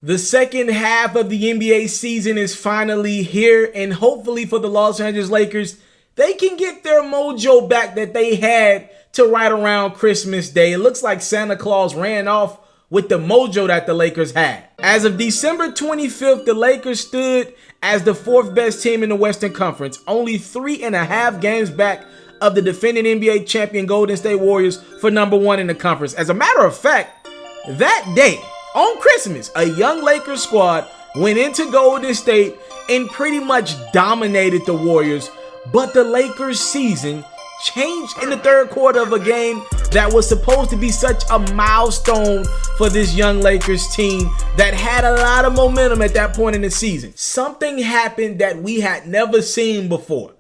The second half of the NBA season is finally here, and hopefully for the Los Angeles Lakers, they can get their mojo back that they had to right around Christmas Day. It looks like Santa Claus ran off with the mojo that the Lakers had. As of December 25th, the Lakers stood as the fourth best team in the Western Conference, only 3.5 games back of the defending NBA champion Golden State Warriors for number one in the conference. As a matter of fact, that day, on Christmas, a young Lakers squad went into Golden State and pretty much dominated the Warriors, but the Lakers season changed in the third quarter of a game that was supposed to be such a milestone for this young Lakers team that had a lot of momentum at that point in the season. Something happened that we had never seen before.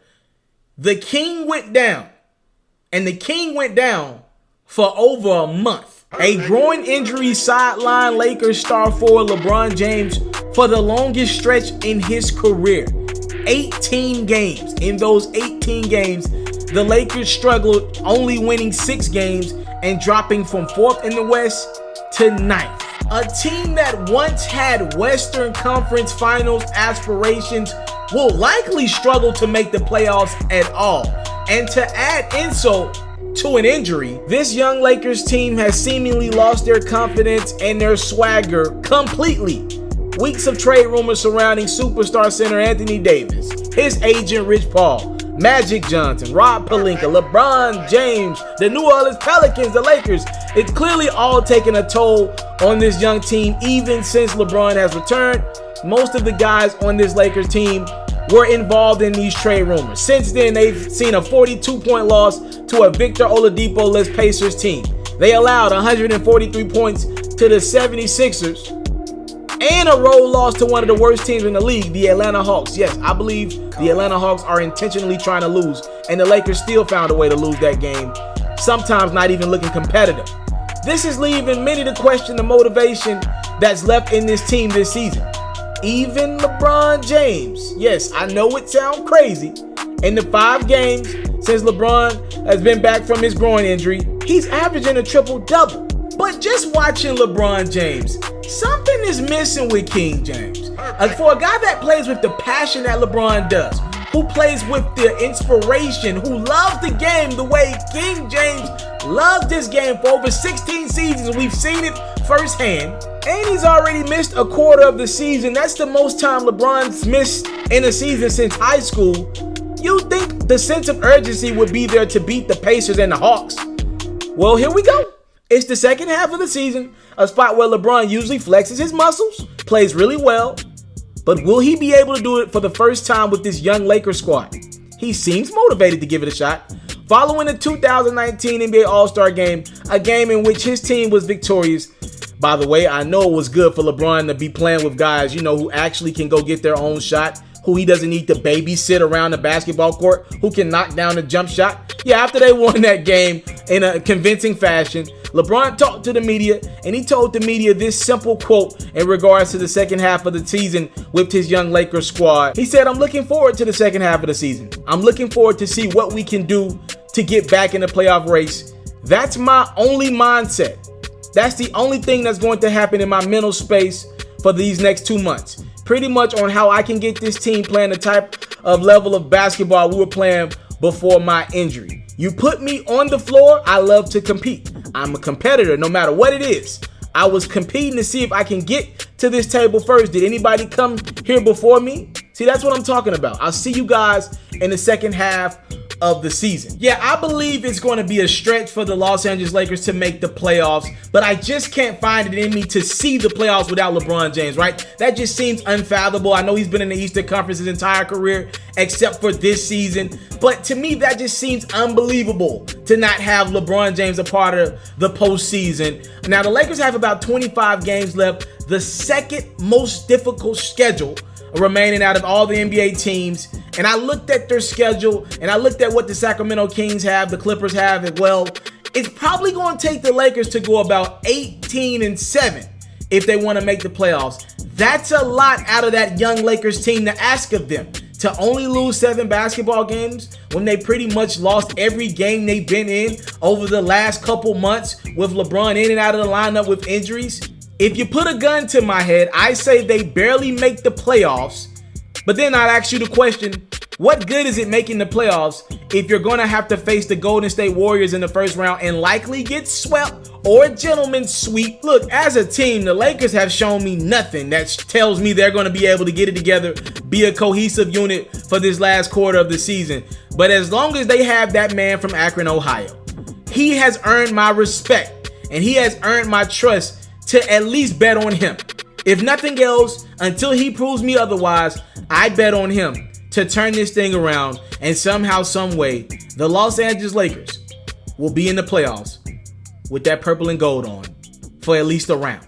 The King went down, and the King went down for over a month. A groin injury sidelined Lakers star forward LeBron James for the longest stretch in his career. 18 games. In those 18 games, the Lakers struggled, only winning 6 games and dropping from 4th in the West to 9th. A team that once had Western Conference Finals aspirations will likely struggle to make the playoffs at all. And to add insult to an injury, this young Lakers team has seemingly lost their confidence and their swagger completely. Weeks of trade rumors surrounding superstar center Anthony Davis, his agent Rich Paul, Magic Johnson, Rob Pelinka, LeBron James, the New Orleans Pelicans, the Lakers. It's clearly all taking a toll on this young team even since LeBron has returned. Most of the guys on this Lakers team were involved in these trade rumors. Since then, they've seen a 42-point loss to a Victor Oladipo-less Pacers team. They allowed 143 points to the 76ers and a road loss to one of the worst teams in the league, the Atlanta Hawks. Yes, I believe the Atlanta Hawks are intentionally trying to lose, and the Lakers still found a way to lose that game, sometimes not even looking competitive. This is leaving many to question the motivation that's left in this team this season. Even LeBron James, yes, I know it sounds crazy. In the 5 games since LeBron has been back from his groin injury, he's averaging a triple-double. But just watching LeBron James, something is missing with King James. For a guy that plays with the passion that LeBron does, who plays with the inspiration, who loves the game the way King James loves this game for over 16 seasons, we've seen it firsthand. And he's already missed a quarter of the season. That's the most time LeBron's missed in a season since high school. You'd think the sense of urgency would be there to beat the Pacers and the Hawks. Well, here we go. It's the second half of the season, a spot where LeBron usually flexes his muscles, plays really well. But will he be able to do it for the first time with this young Lakers squad? He seems motivated to give it a shot. Following the 2019 NBA All-Star Game, a game in which his team was victorious. By the way, I know it was good for LeBron to be playing with guys, who actually can go get their own shot, who he doesn't need to babysit around the basketball court, who can knock down a jump shot. Yeah, after they won that game in a convincing fashion, LeBron talked to the media, and he told the media this simple quote in regards to the second half of the season with his young Lakers squad. He said, "I'm looking forward to the second half of the season. I'm looking forward to see what we can do to get back in the playoff race. That's my only mindset. That's the only thing that's going to happen in my mental space for these next 2 months. Pretty much on how I can get this team playing the type of level of basketball we were playing before my injury. You put me on the floor, I love to compete. I'm a competitor no matter what it is. I was competing to see if I can get to this table first. Did anybody come here before me? See, that's what I'm talking about. I'll see you guys in the second half of the season." Yeah, I believe it's going to be a stretch for the Los Angeles Lakers to make the playoffs, but I just can't find it in me to see the playoffs without LeBron James, right? That just seems unfathomable. I know he's been in the Eastern Conference his entire career, except for this season, but to me, that just seems unbelievable to not have LeBron James a part of the postseason. Now, the Lakers have about 25 games left, the second most difficult schedule remaining out of all the NBA teams. And I looked at their schedule, and I looked at what the Sacramento Kings have, the Clippers have as well. It's probably going to take the Lakers to go about 18-7 if they want to make the playoffs. That's a lot out of that young Lakers team to ask of them. To only lose 7 basketball games when they pretty much lost every game they've been in over the last couple months with LeBron in and out of the lineup with injuries. If you put a gun to my head, I say they barely make the playoffs. But then I'd ask you the question, what good is it making the playoffs if you're going to have to face the Golden State Warriors in the first round and likely get swept or a gentleman's sweep? Look, as a team, the Lakers have shown me nothing that tells me they're going to be able to get it together, be a cohesive unit for this last quarter of the season. But as long as they have that man from Akron, Ohio, he has earned my respect and he has earned my trust to at least bet on him. If nothing else, until he proves me otherwise, I bet on him to turn this thing around, and somehow, some way, the Los Angeles Lakers will be in the playoffs with that purple and gold on for at least a round.